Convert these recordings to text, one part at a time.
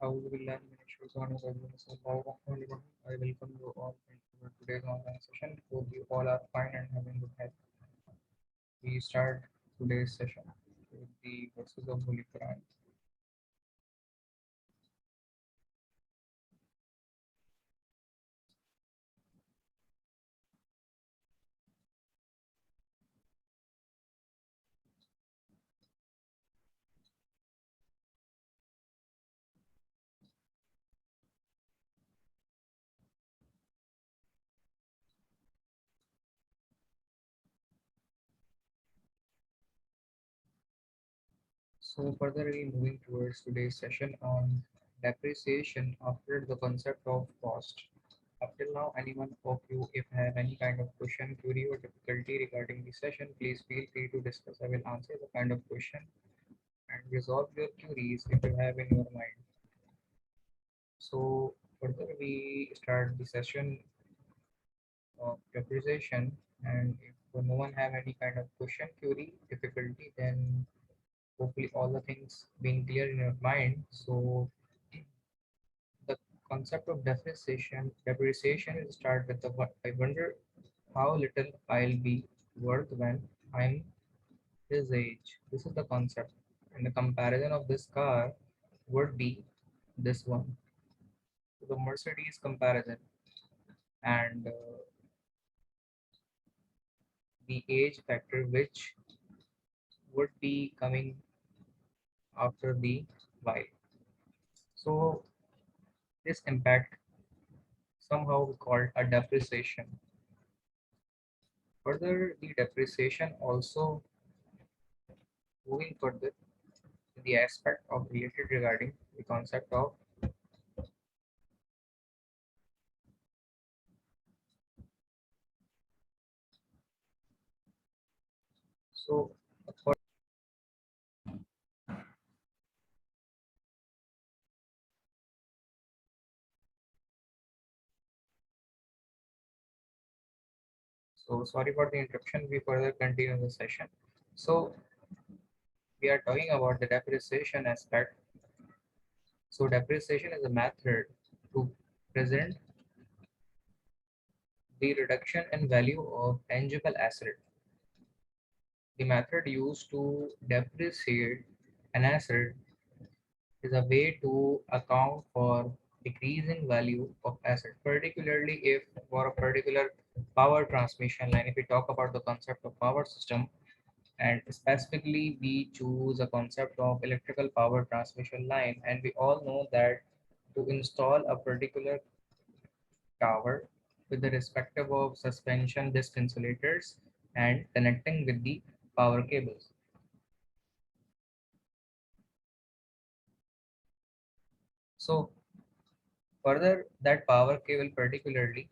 أعوذ بالله من الشيطان الرجيم. بسم الله الرحمن الرحيم. I welcome you all into today's online session. Hope you all are fine and having good health. We start today's session with the verses of Holy Quran. So further we moving towards today's session on depreciation after the concept of cost. Up till now, anyone of you, if have any kind of question, query, or difficulty regarding the session, please feel free to discuss. I will answer the kind of question and resolve your queries if you have in your mind. So further we start the session of depreciation, and if no one have any kind of question, query, difficulty, then hopefully all the things being clear in your mind. So the concept of depreciation is start with the what I wonder how little I'll be worth when I'm his age. This is the concept. And the comparison of this car would be this one. So the Mercedes comparison and the age factor which would be coming after the while. So this impact somehow we called a depreciation. Further, the depreciation also moving further in the aspect of related regarding the concept of so so sorry for the interruption. We further continue the session. So we are talking about the depreciation aspect. So depreciation is a method to present the reduction in value of tangible asset. The method used to depreciate an asset is a way to account for decreasing value of asset, particularly if for a particular power transmission line. If we talk about the concept of power system, and specifically we choose a concept of electrical power transmission line, and we all know that to install a particular tower with the respective of suspension disc insulators and connecting with the power cables. So further that power cable particularly,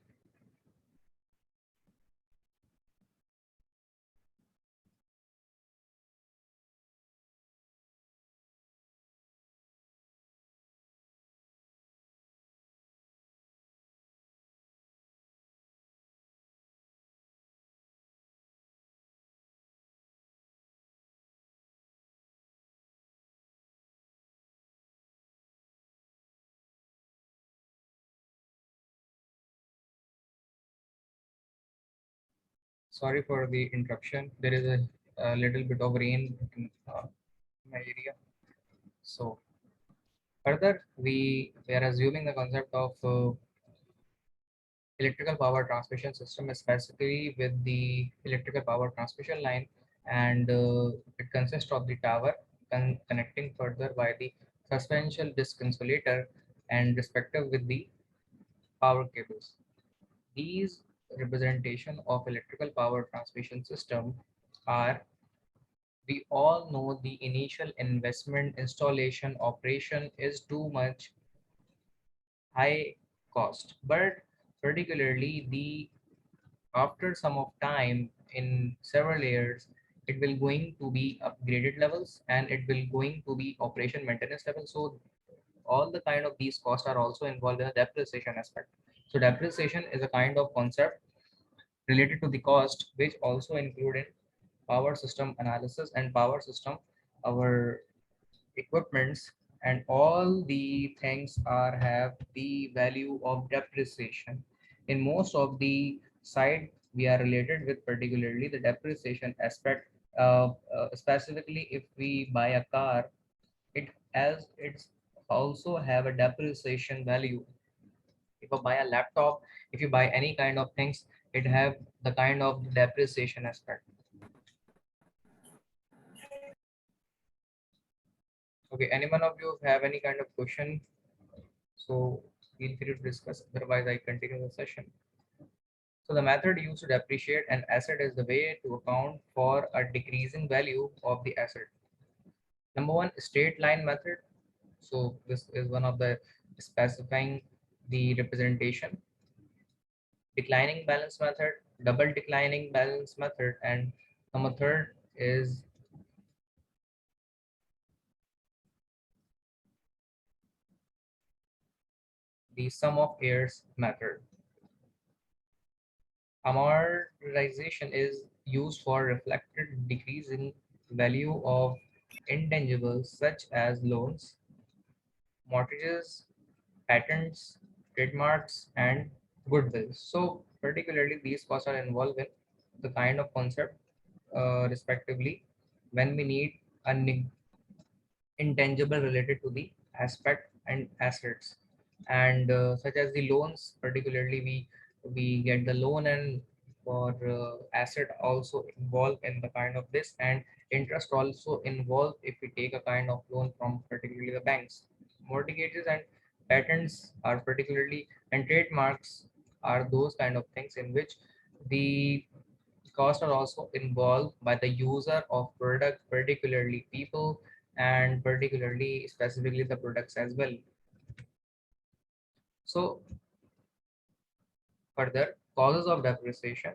sorry for the interruption. There is a little bit of rain in my area. So further, we are assuming the concept of electrical power transmission system, specifically with the electrical power transmission line, and it consists of the tower connecting further by the suspension disc insulator and respective with the power cables. These representation of electrical power transmission system are, we all know the initial investment installation operation is too much high cost, but particularly the after some of time in several years it will going to be upgraded levels and it will going to be operation maintenance level. So all the kind of these costs are also involved in the depreciation aspect. So depreciation is a kind of concept related to the cost which also include in power system analysis and power system our equipments and all the things are have the value of depreciation. In most of the side we are related with particularly the depreciation aspect. Specifically, if we buy a car, it as it's also have a depreciation value. If you buy a laptop, if you buy any kind of things, it have the kind of depreciation aspect. Okay, any one of you have any kind of question, so feel free to discuss, otherwise I continue the session. So the method used to depreciate an asset is the way to account for a decreasing value of the asset. Number one, straight line method. So this is one of the specifying the representation. Declining balance method, double declining balance method, and number third is the sum of errors method. Amortization is used for reflected decrease in value of intangibles such as loans, mortgages, patents, trademarks, and goodwill. So particularly these costs are involved in the kind of concept respectively when we need a intangible related to the aspect and assets, and such as the loans. Particularly we get the loan, and for asset also involved in the kind of this, and interest also involved if we take a kind of loan from particularly the banks. Mortgages and patents are particularly, and trademarks are those kind of things in which the costs are also involved by the user of product, particularly people, and particularly specifically the products as well. So further causes of depreciation,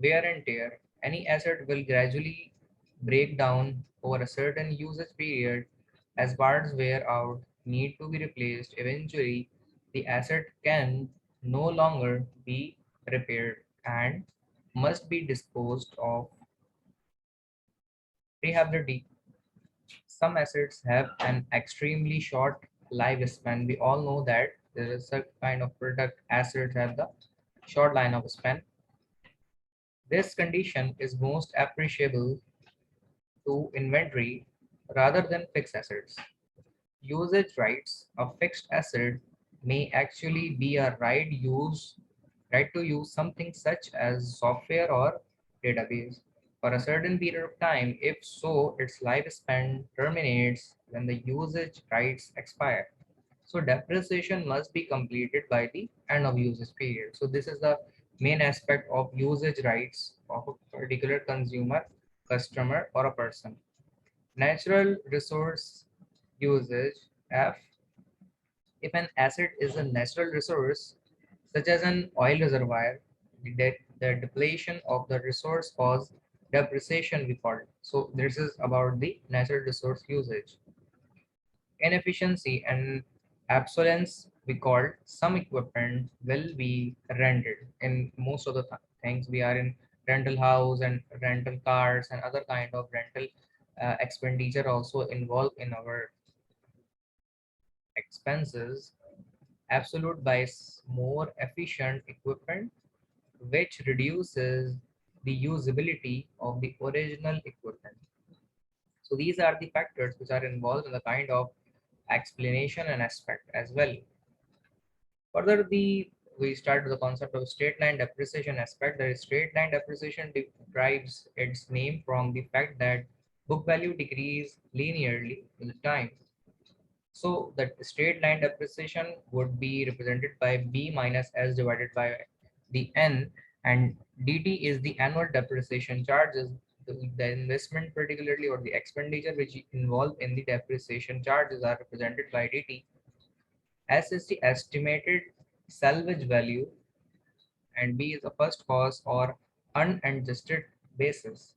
wear and tear. Any asset will gradually break down over a certain usage period. As parts wear out, need to be replaced. Eventually, the asset can no longer be repaired and must be disposed of. Rehabilitation. Some assets have an extremely short lifespan. We all know that there is a kind of product assets have the short line of span. This condition is most appreciable to inventory rather than fixed assets. Usage rights, a fixed asset may actually be a right to use something such as software or database for a certain period of time. If so, its lifespan terminates when the usage rights expire. So depreciation must be completed by the end of usage period. So this is the main aspect of usage rights of a particular consumer, customer, or a person. Natural resource usage. F. If an asset is a natural resource, such as an oil reservoir, the depletion of the resource cause depreciation we call it. So this is about the natural resource usage. Inefficiency and obsolescence, we call some equipment will be rented. In most of the things we are in rental house and rental cars and other kind of rental expenditure also involved in our expenses. Absolute buys more efficient equipment, which reduces the usability of the original equipment. So these are the factors which are involved in the kind of explanation and aspect as well. Further, we start with the concept of straight line depreciation aspect. The straight line depreciation derives its name from the fact that book value decrease linearly with time. So the straight line depreciation would be represented by B minus S divided by the N, and DT is the annual depreciation charges, the investment particularly or the expenditure which involved in the depreciation charges are represented by DT. S is the estimated salvage value, and B is the first cost or unadjusted basis.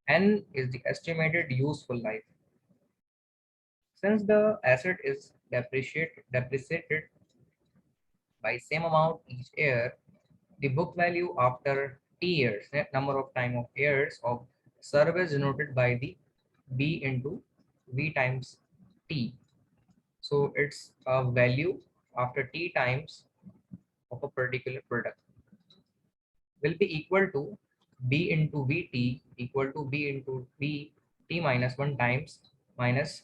N is the estimated useful life. Since the asset is depreciated by same amount each year, the book value after T years, net number of time of years of service denoted by the B into V times T. So it's a value after t times of a particular product will be equal to b into vt equal to b into b t minus 1 times minus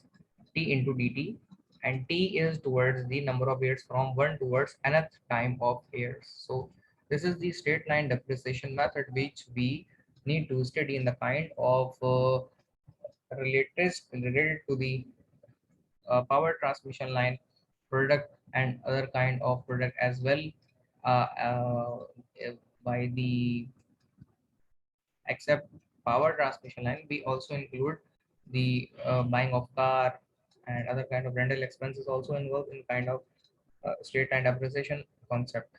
t into dt, and t is towards the number of years from 1 towards nth time of years. So this is the straight line depreciation method which we need to study in the kind of related to the power transmission line product and other kind of product as well, uh, uh, by the except power transmission line we also include the buying of car and other kind of rental expenses also involved in kind of straight line depreciation concept.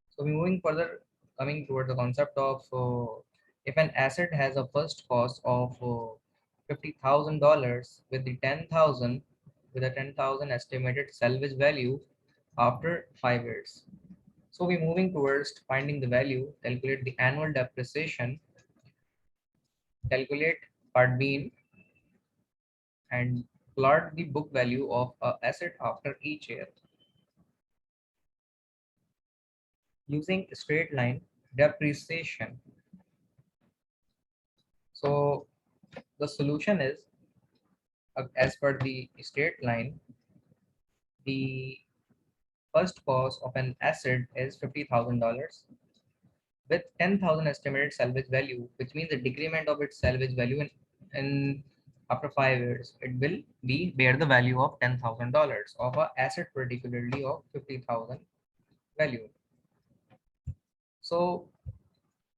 So we moving further, coming toward the concept of if an asset has a first cost of $50,000 with the 10,000 with a 10,000 estimated salvage value after 5 years. So we're moving towards finding the value, calculate the annual depreciation, calculate part B, and plot the book value of a asset after each year using straight line depreciation. So the solution is, as per the straight line, the first cost of an asset is $50,000 with 10,000 estimated salvage value, which means the decrement of its salvage value in after 5 years, it will be bear the value of $10,000 of a asset, particularly of 50,000 value. So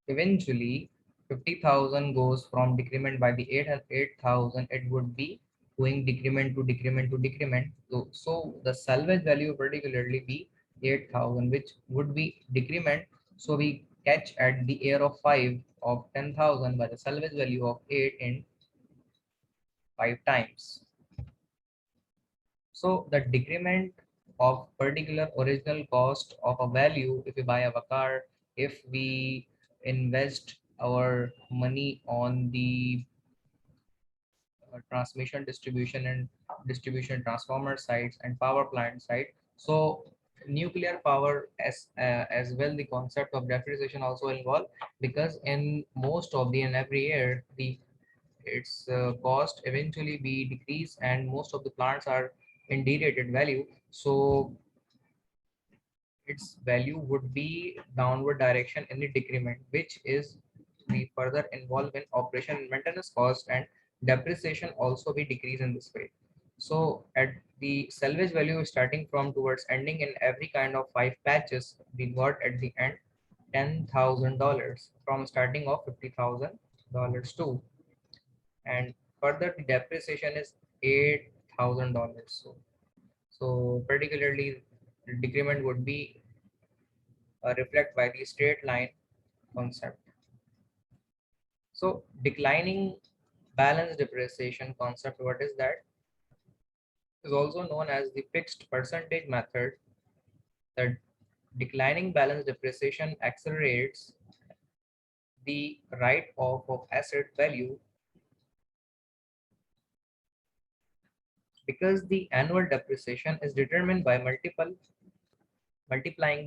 eventually 50,000 goes from decrement by the 8,000, it would be going decrement to decrement to decrement. So the salvage value particularly be 8,000, which would be decrement. So we catch at the year of 5 of 10,000 by the salvage value of 8 in 5 times. So the decrement of particular original cost of a value, if we buy a car, if we invest our money on the transmission, distribution, and distribution transformer sites and power plant side. So nuclear power as well, the concept of depreciation also involved, because in most of the and every year the its cost eventually be decreased and most of the plants are in derated value. So its value would be downward direction in the decrement, which is the further involved in operation and maintenance cost, and depreciation also be decreased in this way. So at the salvage value starting from towards ending in every kind of 5 patches, we got at the end $10,000 from starting of $50,000 too, and further the depreciation is $8,000. So particularly the decrement would be reflect by the straight line concept. So declining balance depreciation concept, what is that? Is also known as the fixed percentage method. The declining balance depreciation accelerates the write-off of asset value because the annual depreciation is determined by multiplying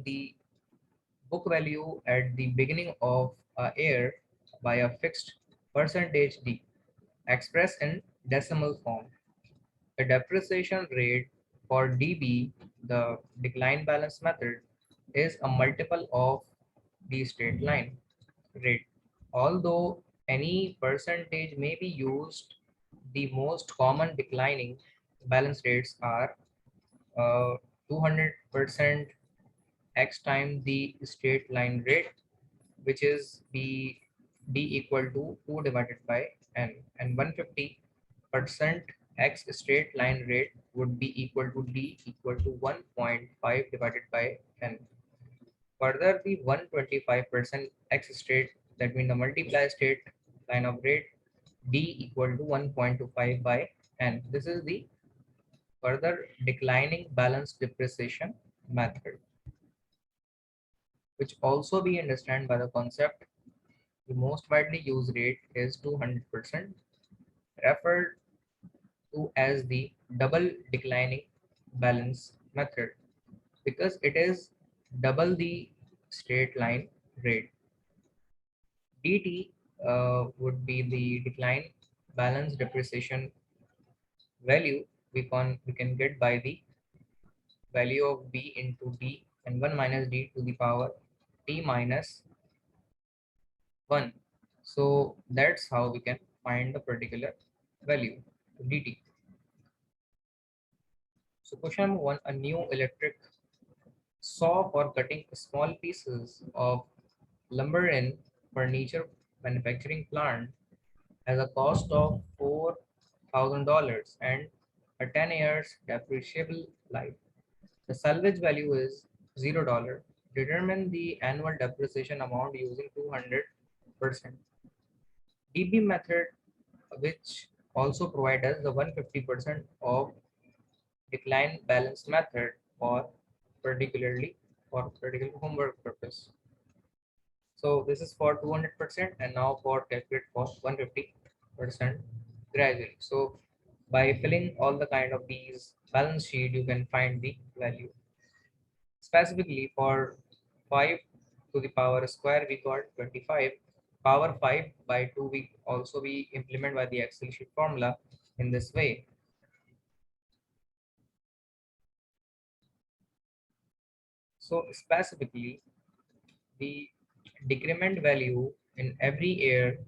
the book value at the beginning of a year by a fixed percentage d expressed in decimal form. The depreciation rate for DB, the decline balance method, is a multiple of the straight line rate. Although any percentage may be used, the most common declining balance rates are 200% x times the straight line rate, which is d equal to 2 divided by n, and 150% x straight line rate would be equal to d equal to 1.5 divided by n. Further, the 125% x straight, that means the multiply straight line of rate, d equal to 1.25 by n. This is the further declining balance depreciation method, which also be understand by the concept. The most widely used rate is 200%, referred to as the double declining balance method because it is double the straight line rate. dt would be the decline balance depreciation value we can get by the value of b into d and 1 minus d to the power t minus 1. So that's how we can find the particular value dt. So question number 1, a new electric saw for cutting small pieces of lumber in furniture manufacturing plant has a cost of $4,000 and a 10 years depreciable life. The salvage value is $0. Determine the annual depreciation amount using 200%. DB method, which also provide us the 150% of decline balance method for particular homework purpose. So this is for 200% and now for calculate for 150% gradually. So by filling all the kind of these balance sheet, you can find the value. Specifically for 5 to the power square, we got 25. Power 5 by 2 we also we implement by the Excel sheet formula in this way. So specifically the decrement value in every year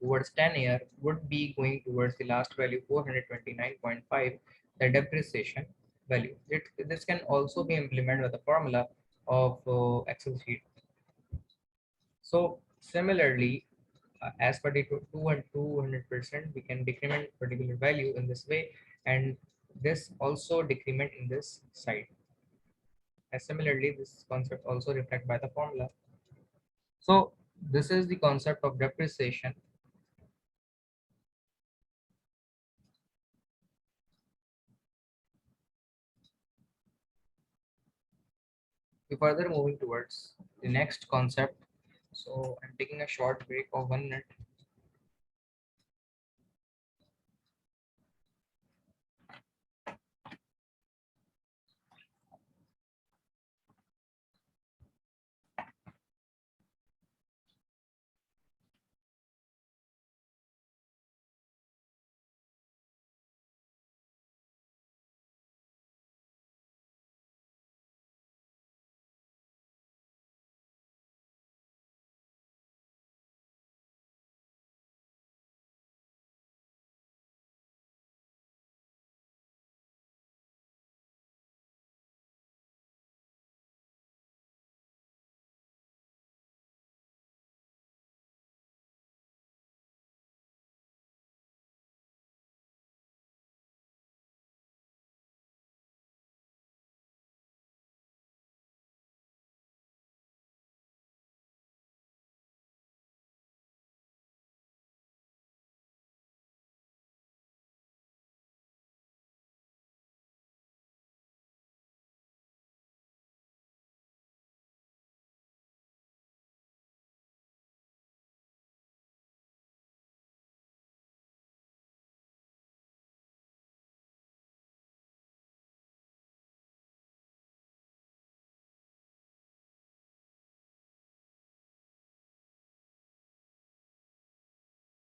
towards 10 year would be going towards the last value 429.5, the depreciation value. This can also be implemented with the formula of Excel sheet. So similarly, as per the 200%, we can decrement particular value in this way, and this also decrement in this side. And similarly, this concept also reflect by the formula. So this is the concept of depreciation. We further moving towards the next concept. So I'm taking a short break of 1 minute.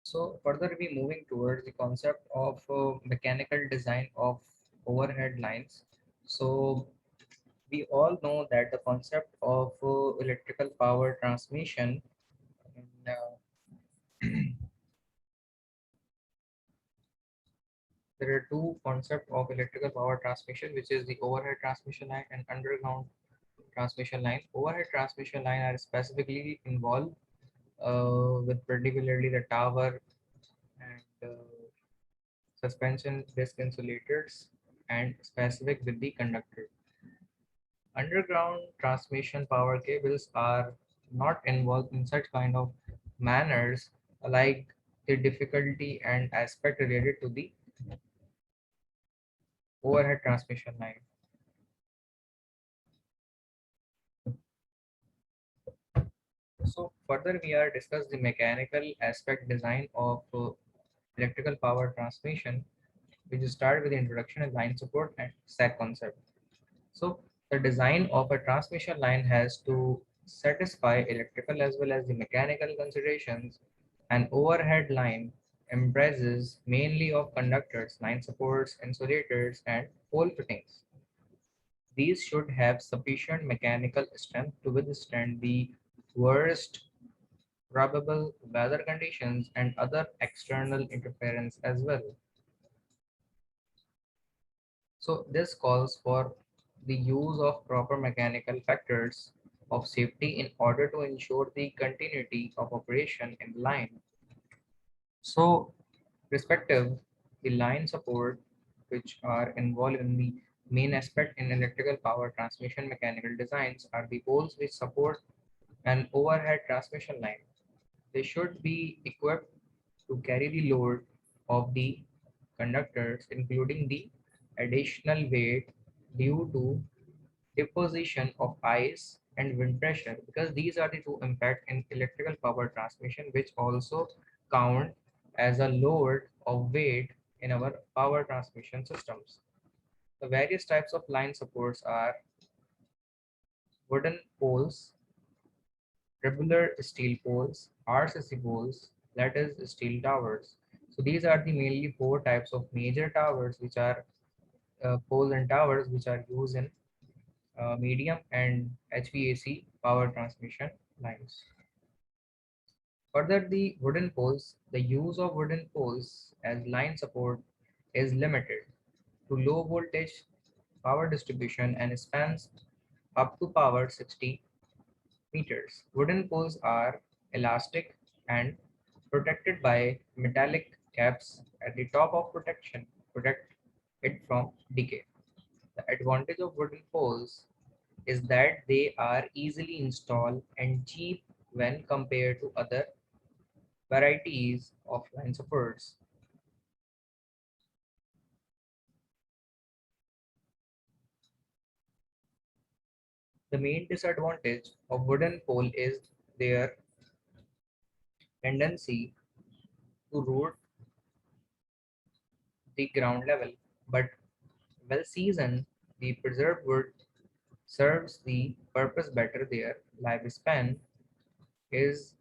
So further we moving towards the concept of mechanical design of overhead lines. So we all know that the concept of electrical power transmission in, there are two concepts of electrical power transmission, which is the overhead transmission line and underground transmission line. Overhead transmission line are specifically involved with particularly the tower and suspension disc insulators and specific with the conductor. Underground transmission power cables are not involved in such kind of manners, like the difficulty and aspect related to the overhead transmission line. So further we are discuss the mechanical aspect design of electrical power transmission. We just start with the introduction and line support and stack concept. So the design of a transmission line has to satisfy electrical as well as the mechanical considerations. An overhead line embraces mainly of conductors, line supports, insulators, and pole fittings. These should have sufficient mechanical strength to withstand the worst probable weather conditions and other external interference as well. So this calls for the use of proper mechanical factors of safety in order to ensure the continuity of operation in the line. So respective, the line support which are involved in the main aspect in electrical power transmission mechanical designs are the poles which support an overhead transmission line. They should be equipped to carry the load of the conductors, including the additional weight due to deposition of ice and wind pressure, because these are the two impact in electrical power transmission which also count as a load of weight in our power transmission systems. The various types of line supports are wooden poles, tubular steel poles, RCC poles, that is steel towers. So these are the mainly four types of major towers which are poles and towers which are used in medium and HVAC power transmission lines. Further, the use of wooden poles as line support is limited to low voltage power distribution and spans up to power 60 meters. Wooden poles are elastic and protected by metallic caps at the top of protection, protect it from decay. The advantage of wooden poles is that they are easily installed and cheap when compared to other varieties of line supports. The main disadvantage of wooden pole is their tendency to root the ground level, but well seasoned, the preserved wood serves the purpose better. Their lifespan is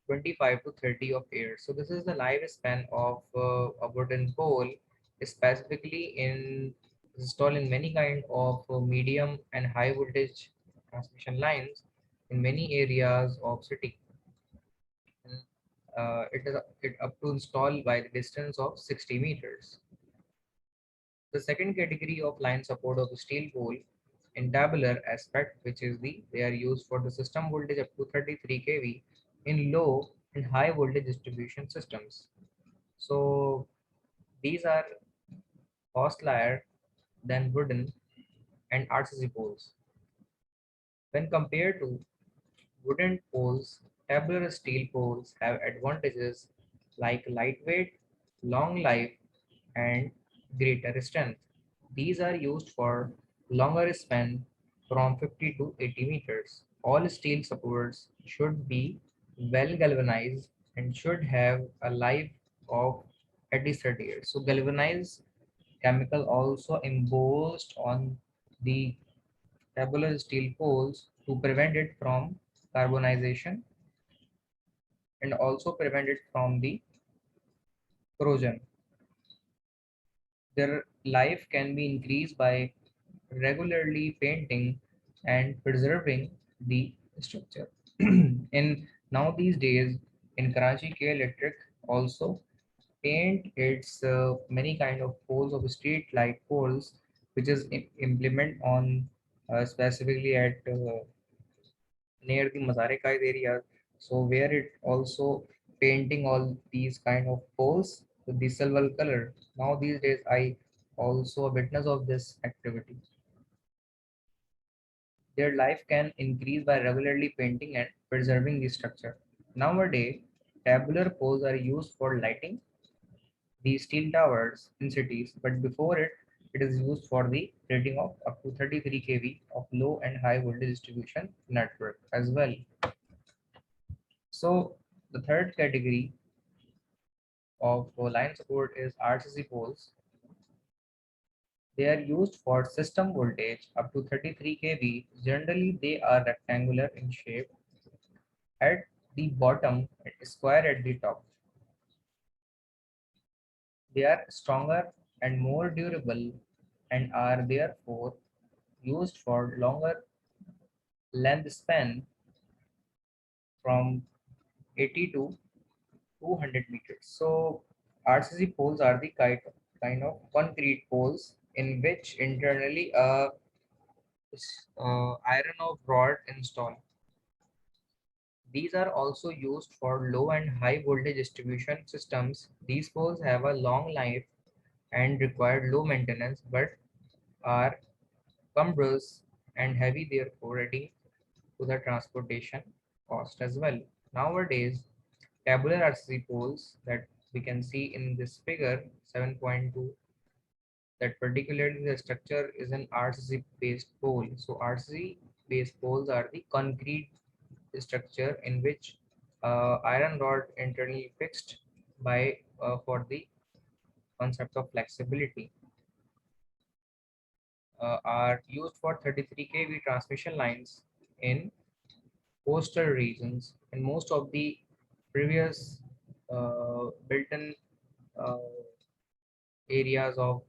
25 to 30 of years. So this is the lifespan of a wooden pole, specifically in installed in many kind of medium and high voltage transmission lines in many areas of city. And, it up to install by the distance of 60 meters. The second category of line support of the steel pole in tabular aspect, which is they are used for the system voltage up to 33 kV in low and high voltage distribution systems. So these are costlier than wooden and RCC poles. When compared to wooden poles, tabular steel poles have advantages like lightweight, long life, and greater strength. These are used for longer span from 50 to 80 meters. All steel supports should be well galvanized and should have a life of at least 30 years. So galvanized chemical also embossed on the tabular steel poles to prevent it from carbonization and also prevent it from the corrosion. Their life can be increased by regularly painting and preserving the structure. In now these days in Karachi, K Electric also paint its many kind of poles of street light poles, which is implement on specifically at near the Mazare Qaid area. So where it also painting all these kind of poles with the silver color. Now these days I also a witness of this activity. Their life can increase by regularly painting and preserving the structure. Nowadays, tabular poles are used for lighting the steel towers in cities, but before it, it is used for the rating of up to 33 kV of low and high voltage distribution network as well. So the third category of line support is RCC poles. They are used for system voltage up to 33 kV. Generally, they are rectangular in shape at the bottom and square at the top. They are stronger and more durable and are therefore used for longer length span from 80 to 200 meters. So RCC poles are the kind of concrete poles in which internally a iron of rod installed. These are also used for low and high voltage distribution systems. These poles have a long life and require low maintenance but are cumbrous and heavy, therefore adding to the transportation cost as well. Nowadays, tabular RCC poles that we can see in this figure 7.2, that particularly the structure is an RCC based pole. So RCC based poles are the concrete structure in which iron rod internally fixed by for the concept of flexibility, are used for 33 kV transmission lines in coastal regions. In most of the previous built-in uh, areas of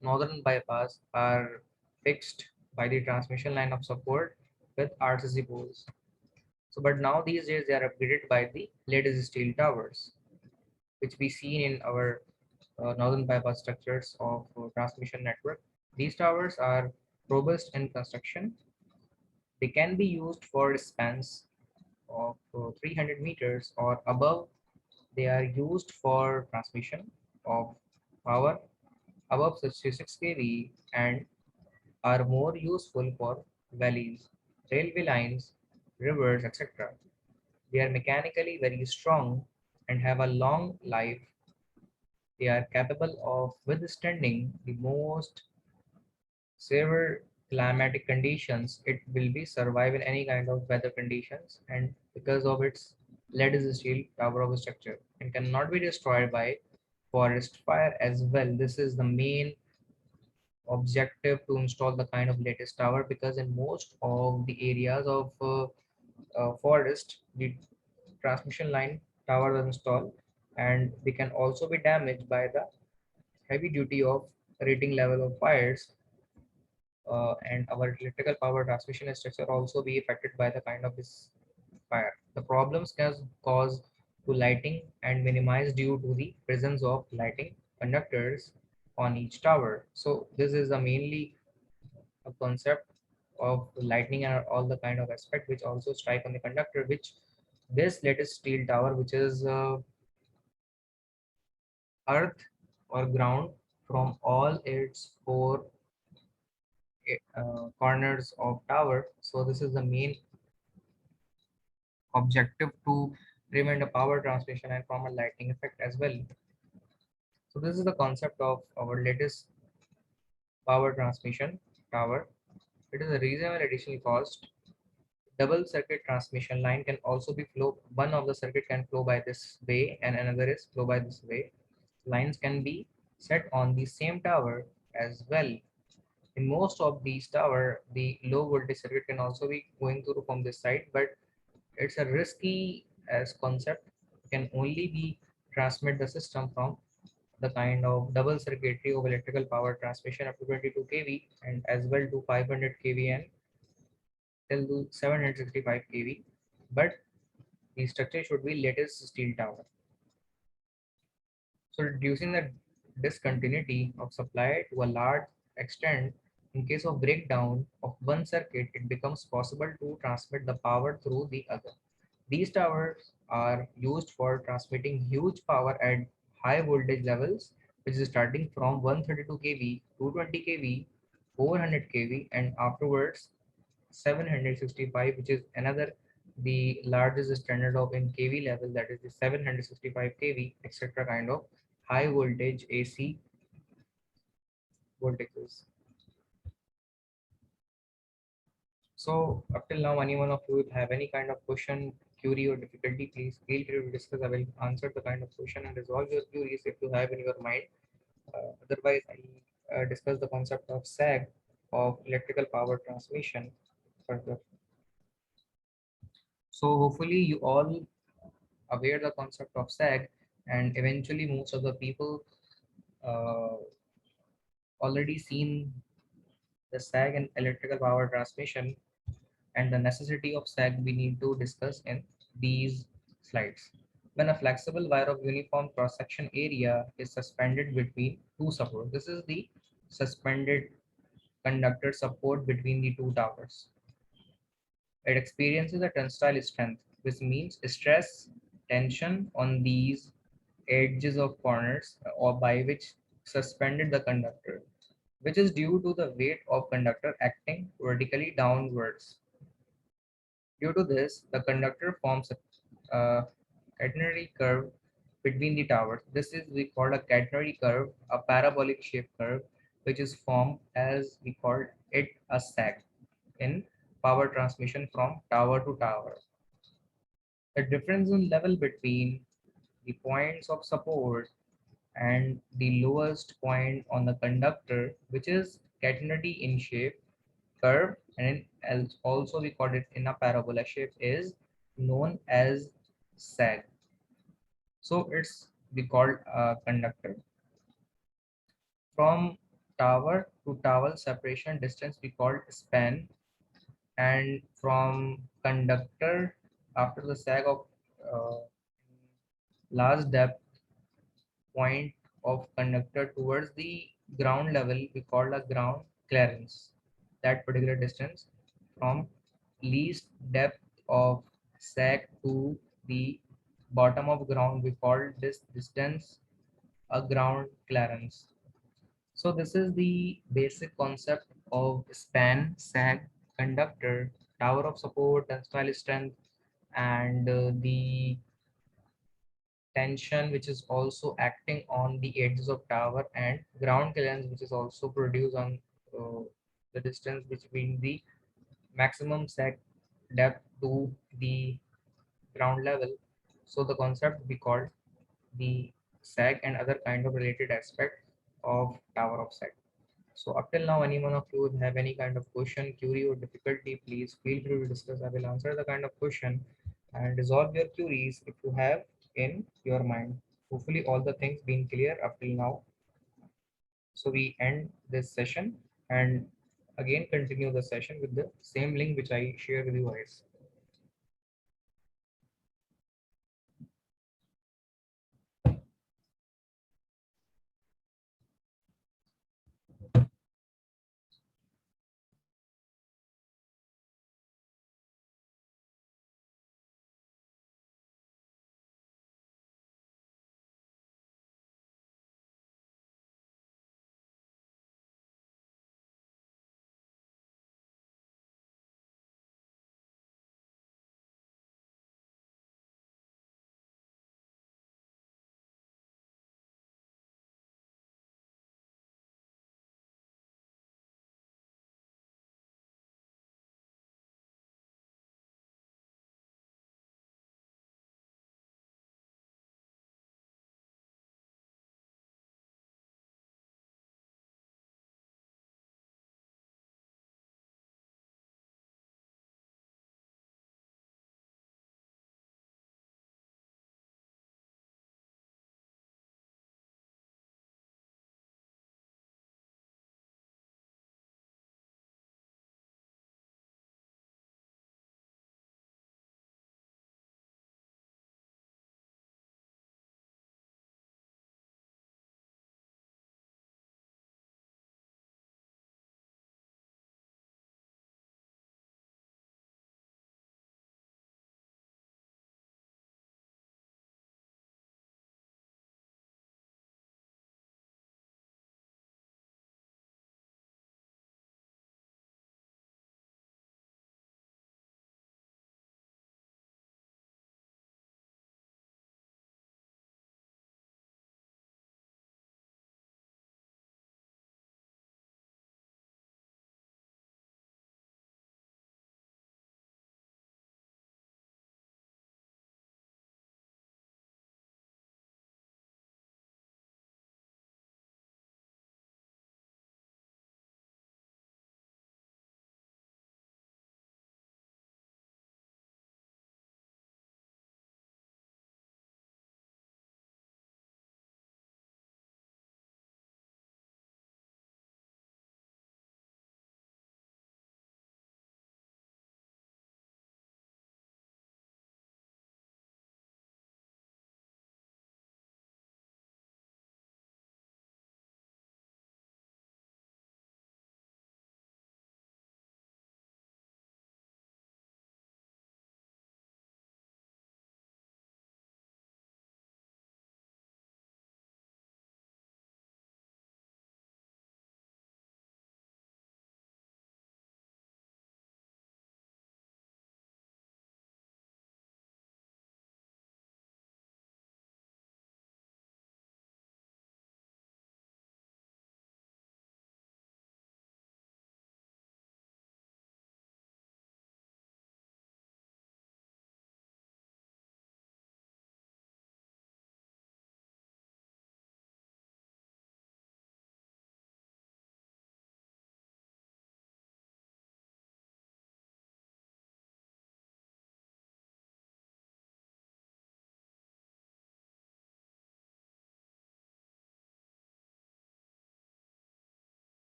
northern bypass are fixed by the transmission line of support with RCC poles. So, but now these days they are upgraded by the lattice steel towers, which we see in our northern bypass structures of transmission network. These towers are robust in construction. They can be used for spans of 300 meters or above. They are used for transmission of power above 66 kV and are more useful for valleys, railway lines, rivers, etc. They are mechanically very strong and have a long life. They are capable of withstanding the most severe climatic conditions. It will be survive in any kind of weather conditions, and because of its lead is a steel tower of a structure and cannot be destroyed by forest fire as well. This is the main objective to install the kind of latest tower, because in most of the areas of forest the transmission line tower was installed, and they can also be damaged by the heavy duty of rating level of fires, and our electrical power transmission structure also be affected by the kind of this fire. The problems can cause to lighting and minimize due to the presence of lighting conductors on each tower. So this is the mainly a concept of lightning and all the kind of aspect which also strike on the conductor, which this latest steel tower, which is earth or ground from all its four corners of tower. So this is the main objective to prevent the power transmission and from a lightning effect as well. So this is the concept of our latest power transmission tower. It is a reasonable additional cost. Double circuit transmission line can also be flow. One of the circuit can flow by this way and another is flow by this way. Lines can be set on the same tower as well. In most of these tower, the low voltage circuit can also be going through from this side, but it's a risky as concept. Can only be transmit the system from the kind of double circuitry of electrical power transmission up to 22 kV and as well to 500 kV and till to 765 kV. But the structure should be lattice steel tower. So reducing the discontinuity of supply to a large extent, in case of breakdown of one circuit, it becomes possible to transmit the power through the other. These towers are used for transmitting huge power at high voltage levels, which is starting from 132 kV, 220 kV, 400 kV, and afterwards 765, which is another the largest standard of in kV level, that is the 765 kV, etc. kind of high voltage AC voltages. So up till now, any one of you have any kind of question, query or difficulty, please feel free to discuss. I will answer the kind of question and resolve your queries if you have in your mind. Otherwise, I discuss the concept of SAG, of electrical power transmission further. So hopefully you all aware the concept of SAG, and eventually most of the people uh, already seen the SAG and electrical power transmission, and the necessity of SAG we need to discuss in these slides. When a flexible wire of uniform cross-section area is suspended between two supports, this is the suspended conductor support between the two towers. It experiences a tensile strength, which means stress, tension on these edges of corners or by which suspended the conductor, which is due to the weight of conductor acting vertically downwards. Due to this, the conductor forms a catenary curve between the towers. This is we call a catenary curve, a parabolic shaped curve, which is formed as we call it a sag in power transmission from tower to tower. The difference in level between the points of support and the lowest point on the conductor, which is catenary in shape, curve, and also we call it in a parabola shape, is known as sag. So it's we called a conductor. From tower to tower separation distance we called span, and from conductor after the sag of uh, large depth point of conductor towards the ground level we call a ground clearance. That particular distance from least depth of sag to the bottom of ground we call this distance a ground clearance. So this is the basic concept of span, sag, conductor, tower of support, tensile strength, and the tension which is also acting on the edges of tower, and ground clearance which is also produced on uh, the distance between the maximum sag depth to the ground level. So the concept we called the sag and other kind of related aspect of tower of sag. So up till now, any one of you would have any kind of question, query, or difficulty, please feel free to discuss. I will answer the kind of question and resolve your queries if you have in your mind. Hopefully, all the things been clear up till now. So we end this session and again continue the session with the same link which I shared with you guys.